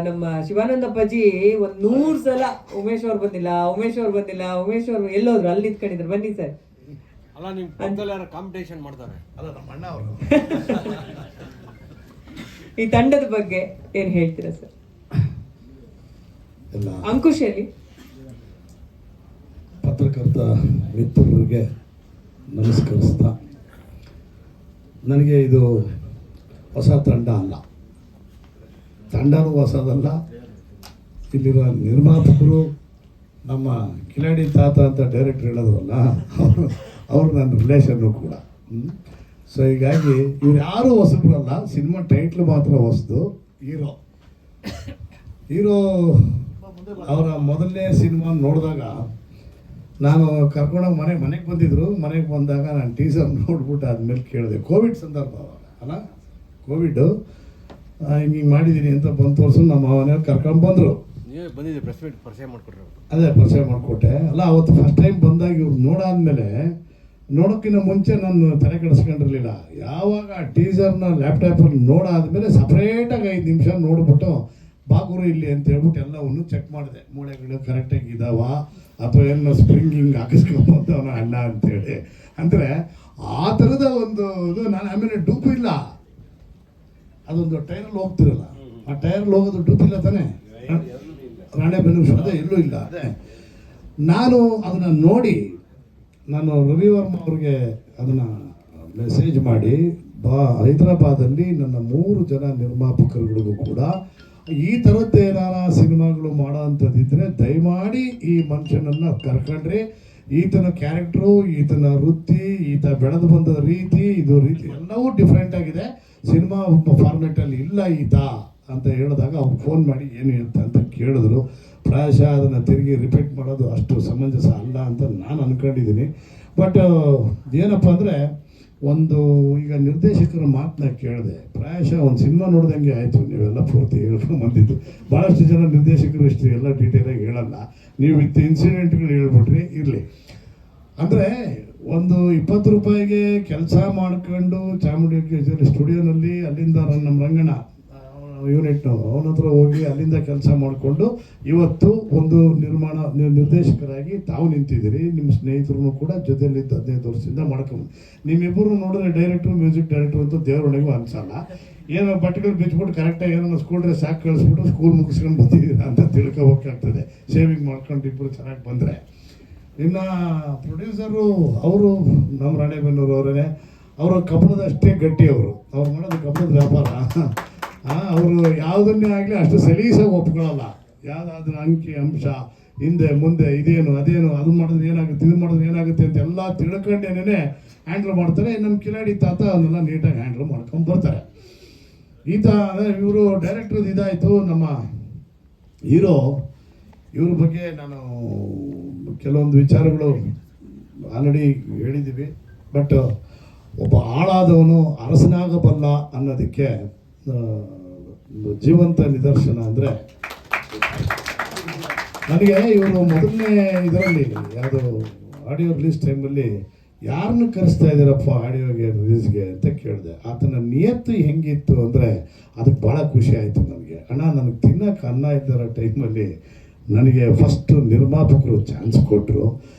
ನಮ್ಮ ಶಿವಾನಂದಪ್ಪಾಜಿ 100 ಸಲ ಉಮೇಶ್ ಅವ್ರು ಬಂದಿಲ್ಲ, ಉಮೇಶ್ ಅವ್ರು ಬಂದಿಲ್ಲ, ಉಮೇಶ್ ಅವ್ರು ಎಲ್ಲೋದ್ರು, ಅಲ್ಲಿ ನಿಂತ್ಕೊಂಡಿದ್ರು. ಬನ್ನಿ ಸರ್. ಅಲ್ಲ ನಿಮ್ ಪಕ್ಕದಲ್ಲಿ ಯಾರು ಕಾಂಪಿಟೇಷನ್ ಮಾಡ್ತಾರೆ? ಅಲ್ಲ ನಮ್ಮ ಅಣ್ಣ ಅವರು. ಈ ತಂಡದ ಬಗ್ಗೆ ಏನ್ ಹೇಳ್ತೀರಾ ಸರ್? ಎಲ್ಲ ಅಂಕುಶ್ ಹೇಳಿ. ಪತ್ರಕರ್ತ ಮಿತ್ರರಿಗೆ ನಮಸ್ಕರಿಸ್ತಾ, ನನಗೆ ಇದು ಹೊಸ ತಂಡ ಅಲ್ಲ, ತಂಡನೂ ಹೊಸದಲ್ಲ. ಇಲ್ಲಿರುವ ನಿರ್ಮಾಪಕರು ನಮ್ಮ ಕಿಲಾಡಿ ತಾತ ಅಂತ ಡೈರೆಕ್ಟರ್ ಹೇಳಿದ್ರಲ್ಲ, ಅವರು ನನ್ನ ರಿಲೇಷನ್ನು ಕೂಡ. ಸೊ ಹೀಗಾಗಿ ಇವ್ರು ಯಾರೂ ಹೊಸಬ್ರಲ್ಲ, ಸಿನಿಮಾ ಟೈಟ್ಲು ಮಾತ್ರ ಹೊಸದು. ಹೀರೋ ಅವರ ಮೊದಲನೇ ಸಿನಿಮಾ ನೋಡಿದಾಗ ನಾನು ಕರ್ಕೊಂಡೋಗಿ ಮನೆಗೆ ಬಂದಿದ್ರು. ಮನೆಗೆ ಬಂದಾಗ ನಾನು ಟೀಸರ್ ನೋಡ್ಬಿಟ್ಟು ಆದಮೇಲೆ ಕೇಳಿದೆ. ಕೋವಿಡ್ ಸಂದರ್ಭ ಅಲ್ಲ, ಕೋವಿಡ್ಡು ಹಿಂಗೆ ಮಾಡಿದ್ದೀನಿ ಅಂತ ಬಂದು ತೋರಿಸು ನಮ್ಮ ಮನೆಯವ್ರು ಕರ್ಕೊಂಡು ಬಂದರು. ನೀವೇ ಬಂದಿದ್ದೀವಿ, ಪ್ರೆಸ್ ಮೀಟ್ ಪರಿಚಯ ಮಾಡಿಕೊಟ್ರಿ. ಅದೇ ಪರಿಚಯ ಮಾಡಿಕೊಟ್ಟೆ ಅಲ್ಲ. ಅವತ್ತು ಫಸ್ಟ್ ಟೈಮ್ ಬಂದಾಗ ಇವ್ರು ನೋಡಾದ್ಮೇಲೆ, ನೋಡೋಕ್ಕಿಂತ ಮುಂಚೆ ನಾನು ತಲೆ ಕೆಡಿಸ್ಕೊಂಡಿರಲಿಲ್ಲ. ಯಾವಾಗ ಆ ಟೀಸರ್ನ ಲ್ಯಾಪ್ಟಾಪಲ್ಲಿ ನೋಡಾದ್ಮೇಲೆ ಸಪ್ರೇಟಾಗಿ 5 ನಿಮಿಷ ನೋಡ್ಬಿಟ್ಟು ಬಾಗುರು ಇಲ್ಲಿ ಅಂತ ಹೇಳ್ಬಿಟ್ಟು ಎಲ್ಲವನ್ನು ಚೆಕ್ ಮಾಡಿದೆ. ಮೂಳೆಗಳು ಕರೆಕ್ಟಾಗಿ ಇದಾವ ಅಥವಾ ಏನೋ ಸ್ಪ್ರಿಂಗ್ ಹಿಂಗೆ ಹಾಕಿಸ್ಕೊಂಬಂತವನ ಅಣ್ಣ ಅಂತೇಳಿ. ಅಂದರೆ ಆ ಥರದ ಒಂದು ಇದು. ನಾನು ಆಮೇಲೆ ಡೂಪು ಇಲ್ಲ, ಅದೊಂದು ಟೈರಲ್ಲಿ ಹೋಗ್ತಿರಲ್ಲ, ಆ ಟೈರಲ್ಲಿ ಹೋಗೋದು ಡೂಪ್ ಇಲ್ಲ ತಾನೇ, ರಾಣೆಬೆನ್ನೂರು ಅದೇ ಎಲ್ಲೂ ಇಲ್ಲ. ಅದೇ ನಾನು ಅದನ್ನು ನೋಡಿ ನಾನು ರವಿ ವರ್ಮ ಅವ್ರಿಗೆ ಅದನ್ನು ಮೆಸೇಜ್ ಮಾಡಿ ಹೈದರಾಬಾದಲ್ಲಿ ನನ್ನ 3 ಜನ ನಿರ್ಮಾಪಕರುಗಳಿಗೂ ಕೂಡ ಈ ಥರದ್ದು ಏನಾರ ಸಿನಿಮಾಗಳು ಮಾಡೋ ಅಂಥದ್ದಿದ್ರೆ ದಯಮಾಡಿ ಈ ಮನುಷ್ಯನನ್ನು ಕರ್ಕೊಂಡ್ರೆ, ಈತನ ಕ್ಯಾರೆಕ್ಟ್ರು, ಈತನ ವೃತ್ತಿ, ಈತ ಬೆಳೆದು ಬಂದ ರೀತಿ, ಇದು ರೀತಿ ಎಲ್ಲವೂ ಡಿಫ್ರೆಂಟ್ ಆಗಿದೆ, ಸಿನಿಮಾ ಫಾರ್ಮೆಟಲ್ಲಿ ಇಲ್ಲ ಈತ ಅಂತ ಹೇಳಿದಾಗ ಅವ್ರು ಫೋನ್ ಮಾಡಿ ಏನು ಇರುತ್ತೆ ಅಂತ ಕೇಳಿದ್ರು. ಪ್ರಾಯಶಃ ಅದನ್ನು ತಿರುಗಿ ರಿಪೀಟ್ ಮಾಡೋದು ಅಷ್ಟು ಸಮಂಜಸ ಅಲ್ಲ ಅಂತ ನಾನು ಅಂದ್ಕೊಂಡಿದ್ದೀನಿ. ಬಟ್ ಏನಪ್ಪ ಅಂದರೆ, ಒಂದು ಈಗ ನಿರ್ದೇಶಕರ ಮಾತನ್ನ ಕೇಳಿದೆ. ಪ್ರಾಯಶಃ ಒಂದು ಸಿನಿಮಾ ನೋಡ್ದಂಗೆ ಆಯಿತು. ನೀವೆಲ್ಲ ಪೂರ್ತಿ ಹೇಳ್ಕೊಂಡು ಬಂದಿದ್ದು. ಭಾಳಷ್ಟು ಜನ ನಿರ್ದೇಶಕರು ಇಷ್ಟು ಎಲ್ಲ ಡೀಟೇಲಾಗಿ ಹೇಳಲ್ಲ. ನೀವು ವಿತ್ ಇನ್ಸಿಡೆಂಟ್ಗಳು ಹೇಳ್ಬಿಟ್ರಿ. ಇರಲಿ ಅಂದರೆ ಒಂದು 20 ರೂಪಾಯಿಗೆ ಕೆಲಸ ಮಾಡ್ಕೊಂಡು ಚಾಮುಂಡಿ ಸ್ಟುಡಿಯೋನಲ್ಲಿ ಅಲ್ಲಿಂದ ನಮ್ಮ ರಂಗಣ್ಣ ಯೂನಿಟ್ನು ಅವನ ಹತ್ರ ಹೋಗಿ ಅಲ್ಲಿಂದ ಕೆಲಸ ಮಾಡಿಕೊಂಡು ಇವತ್ತು ಒಂದು ನಿರ್ದೇಶಕರಾಗಿ ತಾವು ನಿಂತಿದ್ದೀರಿ. ನಿಮ್ಮ ಸ್ನೇಹಿತರು ಕೂಡ ಜೊತೆಯಲ್ಲಿದ್ದು 15 ವರ್ಷದಿಂದ ಮಾಡ್ಕೊಂಡು, ನಿಮ್ಮಿಬ್ಬರು ನೋಡಿದ್ರೆ ಡೈರೆಕ್ಟ್ರು, ಮ್ಯೂಸಿಕ್ ಡೈರೆಕ್ಟ್ರು ಅಂತ ದೇವರೊಳಗೂ ಅನ್ಸಲ್ಲ. ಏನೋ ಬಟ್ಟೆಗಳು ಬಿಚ್ಬಿಟ್ಟು ಕರೆಕ್ಟಾಗಿ ಏನೋ ಸ್ಕೂಲ್ ಡ್ರೆಸ್ ಹಾಕಿ ಕಳಿಸ್ಬಿಟ್ಟು ಸ್ಕೂಲ್ ಮುಗಿಸ್ಕೊಂಡು ಬಂದಿದ್ದೀರಾ ಅಂತ ತಿಳ್ಕೊಬೇಕಾಗ್ತದೆ. ಶೇವಿಂಗ್ ಮಾಡ್ಕೊಂಡು ಇಬ್ಬರು ಚೆನ್ನಾಗಿ ಬಂದರೆ. ಇನ್ನು ಪ್ರೊಡ್ಯೂಸರು ಅವರು ನಮ್ಮ ರಾಣೆಬೆನ್ನೂರು ಅವರೇ. ಅವರು ಕಬ್ಬಣದಷ್ಟೇ ಗಟ್ಟಿ. ಅವ್ರು ಮಾಡೋದು ಕಬ್ಬಣದ ವ್ಯಾಪಾರ. ಅವರು ಯಾವುದನ್ನೇ ಆಗಲಿ ಅಷ್ಟು ಸಲೀಸಾಗಿ ಒಪ್ಕೊಳ್ಳಲ್ಲ. ಯಾವುದಾದ್ರೂ ಅಂಕಿ ಅಂಶ ಹಿಂದೆ ಮುಂದೆ ಇದೇನು ಅದೇನು, ಅದು ಮಾಡಿದ್ರೆ ಏನಾಗುತ್ತೆ, ಇದು ಮಾಡಿದ್ರೆ ಏನಾಗುತ್ತೆ ಅಂತ ಎಲ್ಲ ತಿಳ್ಕೊಂಡೇನೆ ಹ್ಯಾಂಡ್ಲ್ ಮಾಡ್ತಾರೆ. ನಮ್ಮ ಕಿಲಾಡಿ ತಾತ ಅದನ್ನೆಲ್ಲ ನೀಟಾಗಿ ಹ್ಯಾಂಡ್ಲ್ ಮಾಡ್ಕೊಂಡು ಬರ್ತಾರೆ. ಈತ ಇವರು ಡೈರೆಕ್ಟ್ರದ್ದು ಇದಾಯಿತು. ನಮ್ಮ ಹೀರೋ ಇವ್ರ ಬಗ್ಗೆ ನಾನು ಕೆಲವೊಂದು ವಿಚಾರಗಳು ಆಲ್ರೆಡಿ ಹೇಳಿದ್ದೀವಿ. ಬಟ್ ಒಬ್ಬ ಆಳಾದವನು ಅರಸನಾಗಬಲ್ಲ ಅನ್ನೋದಕ್ಕೆ ಜೀವಂತ ನಿದರ್ಶನ ಅಂದರೆ, ನನಗೆ ಇವರು ಮೊದಲನೇ ಇದರಲ್ಲಿ ಯಾವುದೋ ಆಡಿಯೋ ರಿಲೀಸ್ ಟೈಮಲ್ಲಿ ಯಾರನ್ನು ಕರೆಸ್ತಾ ಇದ್ದೀರಪ್ಪ ಆಡಿಯೋಗೆ ರಿಲೀಸ್ಗೆ ಅಂತ ಕೇಳಿದೆ. ಆತನ ನಿಯತ್ತು ಹೆಂಗಿತ್ತು ಅಂದರೆ ಅದಕ್ಕೆ ಭಾಳ ಖುಷಿ ಆಯಿತು ನನಗೆ. ಅಣ್ಣ, ನನಗೆ ತಿನ್ನೋಕೆ ಅನ್ನ ಇದ್ದರ ಟೈಮಲ್ಲಿ ನನಗೆ ಫಸ್ಟು ನಿರ್ಮಾಪಕರು ಚಾನ್ಸ್ ಕೊಟ್ಟರು.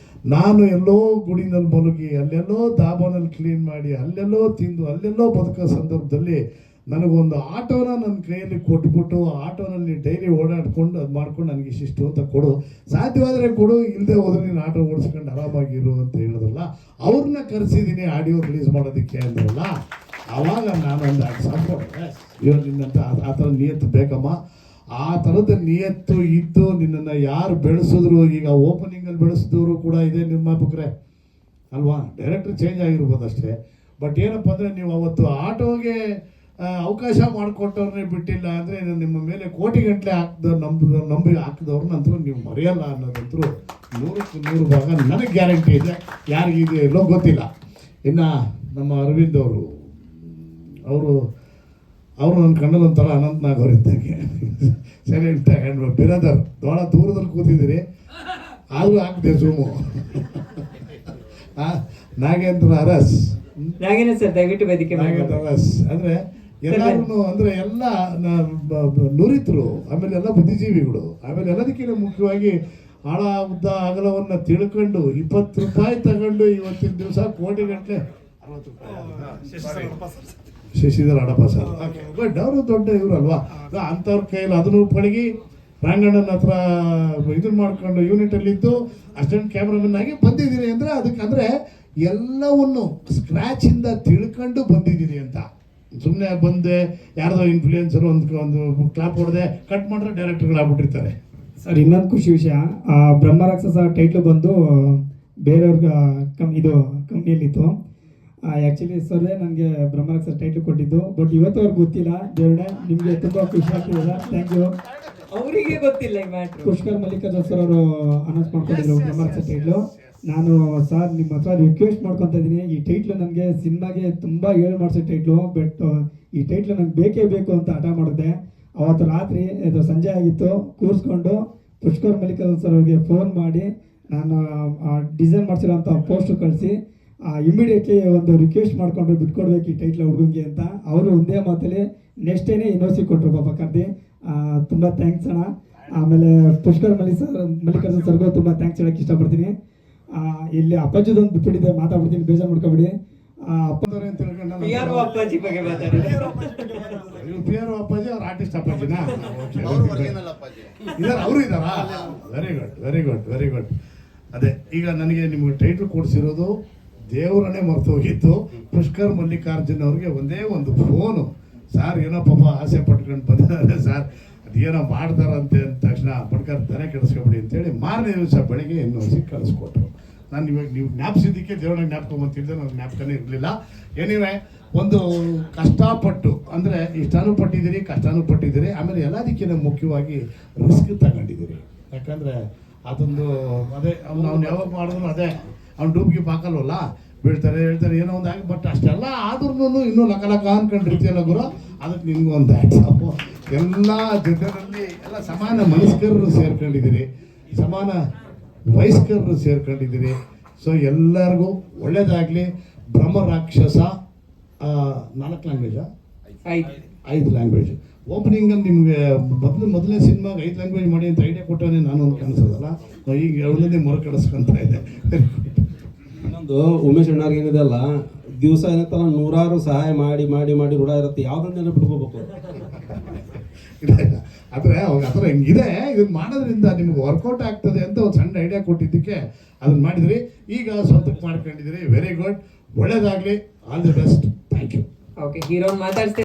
ನಾನು ಎಲ್ಲೋ ಗುಡಿನಲ್ಲಿ ಮಲಗಿ, ಅಲ್ಲೆಲ್ಲೋ ದಾಬಾನಲ್ಲಿ ಕ್ಲೀನ್ ಮಾಡಿ, ಅಲ್ಲೆಲ್ಲೋ ತಿಂದು, ಅಲ್ಲೆಲ್ಲೋ ಬದುಕೋ ಸಂದರ್ಭದಲ್ಲಿ ನನಗೊಂದು ಆಟೋನ ನನ್ನ ಕೈಯಲ್ಲಿ ಕೊಟ್ಬಿಟ್ಟು, ಆಟೋನಲ್ಲಿ ಡೈಲಿ ಓಡಾಡ್ಕೊಂಡು ಅದು ಮಾಡ್ಕೊಂಡು ನನಗೆ ಇಷ್ಟಿಷ್ಟು ಅಂತ ಕೊಡು, ಸಾಧ್ಯವಾದರೆ ಕೊಡು, ಇಲ್ಲದೆ ಹೋದ್ರೆ ನೀನು ಆಟೋ ಓಡಿಸ್ಕೊಂಡು ಆರಾಮಾಗಿರು ಅಂತ ಹೇಳಿದ್ರಲ್ಲ, ಅವ್ರನ್ನ ಕರೆಸಿದ್ದೀನಿ ಆಡಿಯೋ ರಿಲೀಸ್ ಮಾಡೋದಕ್ಕೆ ಅಂದ್ರಲ್ಲ. ಆವಾಗ ನಾನೊಂದು ಸಪೋರ್ಟ್ ಇವರು ನಿನ್ನಂತ ಆ ಥರ ನಿಯತ್ತು ಬೇಕಮ್ಮ. ಆ ಥರದ ನಿಯತ್ತು ಇದ್ದು ನಿನ್ನನ್ನು ಯಾರು ಬೆಳೆಸಿದ್ರು, ಈಗ ಓಪನಿಂಗಲ್ಲಿ ಬೆಳೆಸಿದವರು ಕೂಡ ಇದೇ ನಿರ್ಮಾಪಕರೇ ಅಲ್ವಾ. ಡೈರೆಕ್ಟರ್ ಚೇಂಜ್ ಆಗಿರ್ಬೋದು ಅಷ್ಟೇ. ಬಟ್ ಏನಪ್ಪ ಅಂದರೆ, ನೀವು ಅವತ್ತು ಆಟೋಗೆ ಅವಕಾಶ ಮಾಡಿಕೊಟ್ಟವ್ರನ್ನೇ ಬಿಟ್ಟಿಲ್ಲ ಅಂದರೆ ನಿಮ್ಮ ಮೇಲೆ ಕೋಟಿಗಟ್ಟಲೆ ನಂಬಿ ಹಾಕಿದವ್ರನ್ನಂತರೂ ನೀವು ಮರೆಯಲ್ಲ ಅನ್ನೋದಂತೂ 100ಕ್ಕೆ 100 ಭಾಗ ನನಗೆ ಗ್ಯಾರಂಟಿ ಇದೆ. ಯಾರಿಗಿದೆ ಎಲ್ಲೋ ಗೊತ್ತಿಲ್ಲ. ಇನ್ನು ನಮ್ಮ ಅರವಿಂದ್ ಅವರು ನನ್ನ ಕಣ್ಣಲ್ಲಿ ಒಂಥರ ಅನಂತನಾಗ್ ಅವರಿದ್ದಾಗೆ ಸೈಲೆಂಟ್ ಹ್ಯಾಂಡ್ ಬಿರದರ್. ಭಾಳ ದೂರದಲ್ಲಿ ಕೂತಿದ್ದೀರಿ, ಆದರೂ ಹಾಕಿದೆ ಜೂಮು. ನಾಗೇಂದ್ರ ಅರಸ್ ಸರ್ ದಯವಿಟ್ಟು ವೇದಿಕೆ ನಾಗೇಂದ್ರ ಅರಸ್ ಅಂದರೆ ಎಲ್ಲರೂ ಅಂದ್ರೆ ಎಲ್ಲ ನುರಿತರು, ಆಮೇಲೆ ಎಲ್ಲ ಬುದ್ಧಿಜೀವಿಗಳು, ಆಮೇಲೆ ಎಲ್ಲದಕ್ಕಿಂತ ಮುಖ್ಯವಾಗಿ ಆಳ ಉದ್ದ ಅಗಲವನ್ನ ತಿಳ್ಕೊಂಡು 20 ರೂಪಾಯಿ ತಗೊಂಡು ಇವತ್ತಿನ ದಿವಸ ಕೋಟಿ ಗಟ್ಟಲೆ ಶಶಿಧರ್ ಹಡಪ ಸರ್ ಬಟ್ ಅವರು ದೊಡ್ಡ ಇವರು ಅಲ್ವಾ, ಅಂಥವ್ರ ಕೈಯಲ್ಲಿ ಅದನ್ನು ಪಳಗಿ ರಂಗಣ್ಣನ ಹತ್ರ ಇದನ್ನ ಮಾಡ್ಕೊಂಡು ಯೂನಿಟಲ್ಲಿದ್ದು ಅಸಿಸ್ಟೆಂಟ್ ಕ್ಯಾಮ್ರಾಮನ್ ಆಗಿ ಬಂದಿದ್ದೀರಿ ಅಂದರೆ ಅದಕ್ಕೆ ಅಂದರೆ ಎಲ್ಲವನ್ನು ಸ್ಕ್ರ್ಯಾಚಿಂದ ತಿಳ್ಕೊಂಡು ಬಂದಿದ್ದೀರಿ ಅಂತ. ಸುಮ್ಮನೆ ಬಂದೆ ಯಾರ್ದೋ ಇನ್ಫ್ಲೂಯೆನ್ಸರ್ ಒಂದು ಕ್ಲಾಪ್ ಹೊಡೆದೆ ಕಟ್ ಮಾಡಿದ್ರೆ ಡೈರೆಕ್ಟರ್ಗಳಾಗ್ಬಿಟ್ಟಿರ್ತಾರೆ. ಸರ್ ಇನ್ನೊಂದು ಖುಷಿ ವಿಷಯ, ಬ್ರಹ್ಮರಾಕ್ಷಸ ಟೈಟ್ಲು ಬಂದು ಬೇರೆಯವ್ರಿಗೆ ಇದು ಕಂಪ್ನಿಯಲ್ಲಿತ್ತು. ಆ್ಯಕ್ಚುಲಿ ಸರ್ವೇ ನನಗೆ ಬ್ರಹ್ಮರಾಕ್ಷಸ ಟೈಟ್ಲು ಕೊಟ್ಟಿದ್ದು, ಬಟ್ ಇವತ್ತುವರೆಗೂ ಗೊತ್ತಿಲ್ಲ. ದೇವ್ರೆ ನಿಮಗೆ ತುಂಬ ಖುಷಿ ಆಗ್ತಿದೆ, ಥ್ಯಾಂಕ್ ಯು. ಅವರಿಗೆ ಗೊತ್ತಿಲ್ಲ ಈ ಮ್ಯಾಟ್ರು. ಪುಷ್ಕರ್ ಮಲ್ಲಿಕಾರ್ಜುನ್ ಸರ್ ಅವರು ಅನೌನ್ಸ್ ಮಾಡ್ಕೊಂಡಿದ್ರು ಬ್ರಹ್ಮರಾಕ್ಷಸ ಟೈಟ್ಲು. ನಾನು ಸರ್ ನಿಮ್ಮ ಹತ್ರ ರಿಕ್ವೆಸ್ಟ್ ಮಾಡ್ಕೊತಾ ಇದ್ದೀನಿ, ಈ ಟೈಟ್ಲು ನನಗೆ ಸಿನಿಮಾಗೆ ತುಂಬ ಮಾಡಿಸೋ ಟೈಟ್ಲು, ಬಟ್ ಈ ಟೈಟ್ಲು ನನಗೆ ಬೇಕೇ ಬೇಕು ಅಂತ ಹಠ ಮಾಡಿದೆ. ಅವತ್ತು ರಾತ್ರಿ ಇದು ಸಂಜೆ ಆಗಿತ್ತು, ಕೂರಿಸ್ಕೊಂಡು ಪುಷ್ಕರ್ ಮಲ್ಲಿಕಾರ್ಜುನ್ ಸರ್ ಅವ್ರಿಗೆ ಫೋನ್ ಮಾಡಿ ನಾನು ಡಿಸೈನ್ ಮಾಡಿಸಿರೋಂಥ ಪೋಸ್ಟು ಕಳಿಸಿ ಇಮಿಡಿಯೇಟ್ಲಿ ಒಂದು ರಿಕ್ವೆಸ್ಟ್ ಮಾಡಿಕೊಂಡು ಬಿಟ್ಕೊಡ್ಬೇಕು ಈ ಟೈಟ್ಲ್ ಹುಡುಗಂಗೆ ಅಂತ. ಅವರು ಒಂದೇ ಮಾತಲ್ಲಿ ನೆಕ್ಸ್ಟ್ ಡೇನೇ ಯೂನಿವರ್ಸಿಟಿ ಕೊಟ್ಟರು ಪಾಪ ಕರ್ದಿ. ತುಂಬ ಥ್ಯಾಂಕ್ಸ್ ಅಣ್ಣ. ಆಮೇಲೆ ಪುಷ್ಕರ್ ಮಲ್ಲಿಕಾರ್ಜುನ್ ಸರ್ಗೂ ತುಂಬ ಥ್ಯಾಂಕ್ಸ್ ಹೇಳೋಕ್ಕೆ ಇಷ್ಟಪಡ್ತೀನಿ. ಇಲ್ಲಿ ಅಪ್ಪಾಜಿದೊಂದು ಬಿಟ್ಬಿಟ್ಟಿದ್ದೆ, ಮಾತಾಡ್ಬಿಡ್ತೀನಿ, ಬೇಜಾರು ಮಾಡ್ಕೊಬಿಡಿ. ಅಪ್ಪಂದವ್ರೆ ಅಂತ ತಿಳ್ಕೊಂಡು ಪಿ ಆರ್ ಅಪ್ಪಾಜಿ ಬಗ್ಗೆ ಮಾತಾಡಿದ್ರು. ಪಿ ಆರ್ ಅಪ್ಪಾಜಿ ಅವ್ರ ಆರ್ಟಿಸ್ಟ್ ಅಪ್ಪಾಜಿನಾ? ಅವರು ಇದ್ದಾರಾ? Very good very good very good. ಅದೇ ಈಗ ನನಗೆ ನಿಮ್ಗೆ ಟೈಟ್ಲ್ ಕೊಡಿಸಿರೋದು ದೇವರನ್ನೇ ಮರೆತು ಹೋಗಿತ್ತು. ಪುಷ್ಕರ್ ಮಲ್ಲಿಕಾರ್ಜುನ್ ಅವ್ರಿಗೆ ಒಂದೇ ಒಂದು ಫೋನು, ಸರ್ ಏನೋ ಪಾಪ ಆಸೆ ಪಟ್ಕೊಂಡು ಬಂದಿದ್ದಾರೆ ಸರ್, ಅದೇನೋ ಮಾಡ್ತಾರಂತೆ ಅಂದ ತಕ್ಷಣ ಪಡ್ಕರ್ ತಲೆ ಕೆಡಿಸ್ಕೊಬಿಡಿ ಅಂತೇಳಿ ಮಾರನೇ ದಿವಸ ಬೆಳಗ್ಗೆ ಯೂನಿವರ್ಸಿಟಿ ಕಳಿಸ್ಕೊಟ್ರು. ನಾನು ಇವಾಗ ನೀವು ಜ್ಞಾಪಿಸಿದ್ದಕ್ಕೆ ದೇವ್ರನ್ನ ಜ್ಞಾಪಕೊಂಬಂತಿದ್ದೆ, ನನಗೆ ಜ್ಞಾಪಕನೇ ಇರಲಿಲ್ಲ. ಎನಿವೆ ಒಂದು ಕಷ್ಟಪಟ್ಟು ಅಂದರೆ ಇಷ್ಟನೂ ಪಟ್ಟಿದ್ದೀರಿ, ಕಷ್ಟನೂ ಪಟ್ಟಿದ್ದೀರಿ, ಆಮೇಲೆ ಎಲ್ಲದಕ್ಕಿಂತ ಮುಖ್ಯವಾಗಿ ರಿಸ್ಕ್ ತಗೊಂಡಿದ್ದೀರಿ. ಯಾಕಂದರೆ ಅದೊಂದು ಅದೇ ಅವ್ನು ಯಾವಾಗ ಮಾಡಿದ್ರು ಅದೇ ಅವ್ನು ಡೂಬ್ಗೆ ಹಾಕಲ್ವಲ್ಲ, ಬೀಳ್ತಾರೆ ಹೇಳ್ತಾರೆ ಏನೋ ಒಂದು ಆಗಿ, ಬಟ್ ಅಷ್ಟೆಲ್ಲ ಆದ್ರೂ ಇನ್ನೂ ಲಕ ಅನ್ಕೊಂಡು ರೀತಿಯಲ್ಲ ಗುರು. ಅದಕ್ಕೆ ನಿಮ್ಗೆ ಒಂದು ಆ್ಯಕ್ಸಪ್ಪು. ಎಲ್ಲ ಜನರಲ್ಲಿ ಎಲ್ಲ ಸಮಾನ ಮನಸ್ಕರರು ಸೇರ್ಕೊಂಡಿದ್ದೀರಿ, ಸಮಾನ ವಯಸ್ಕರರು ಸೇರ್ಕೊಂಡಿದ್ದೀರಿ. ಸೊ ಎಲ್ಲರಿಗೂ ಒಳ್ಳೇದಾಗಲಿ. ಬ್ರಹ್ಮರಾಕ್ಷಸ 4 ಲ್ಯಾಂಗ್ವೇಜಾ? 5 ಲ್ಯಾಂಗ್ವೇಜ್ ಓಪನಿಂಗ್ ಅಂತ ನಿಮಗೆ ಮೊದಲನೇ ಸಿನಿಮಾಗೆ 5 ಲ್ಯಾಂಗ್ವೇಜ್ ಮಾಡಿ ಅಂತ ಐಡಿಯಾ ಕೊಟ್ಟವನೇ ನಾನು ಒಂದು ಕಾಣಿಸೋದಲ್ಲ, ಈಗ ಒಂದೊಂದೇ ಮೊರ ಕಡಿಸ್ಕೊಂತ ಇದೆ. ಇನ್ನೊಂದು ಉಮೇಶ್ ಅಣ್ಣಾರ್ಗೆ ಏನಿದೆ ಅಲ್ಲ, ದಿವಸ ಏನತ್ತಲ್ಲ 100 ಸಹಾಯ ಮಾಡಿ ಮಾಡಿ ಮಾಡಿ ರೂಢ ಇರುತ್ತೆ, ಯಾವ್ದನ್ನ ಬಿಟ್ಕೋಬೇಕು. ಆದರೆ ಅವಾಗ ಆ ಥರ ಹಿಂಗಿದೆ, ಇದನ್ನು ಮಾಡೋದ್ರಿಂದ ನಿಮ್ಗೆ ವರ್ಕೌಟ್ ಆಗ್ತದೆ ಅಂತ ಒಂದು ಸಣ್ಣ ಐಡಿಯಾ ಕೊಟ್ಟಿದ್ದಕ್ಕೆ ಅದನ್ನು ಮಾಡಿದ್ರಿ. ಈಗ ಸ್ವಂತಕ್ಕೆ ಮಾಡ್ಕೊಂಡಿದ್ದೀರಿ, ವೆರಿ ಗುಡ್, ಒಳ್ಳೇದಾಗಲಿ, all the best, thank you. Okay, ಹೀರೋನ್ ಮಾತಾಡ್ತೀನಿ.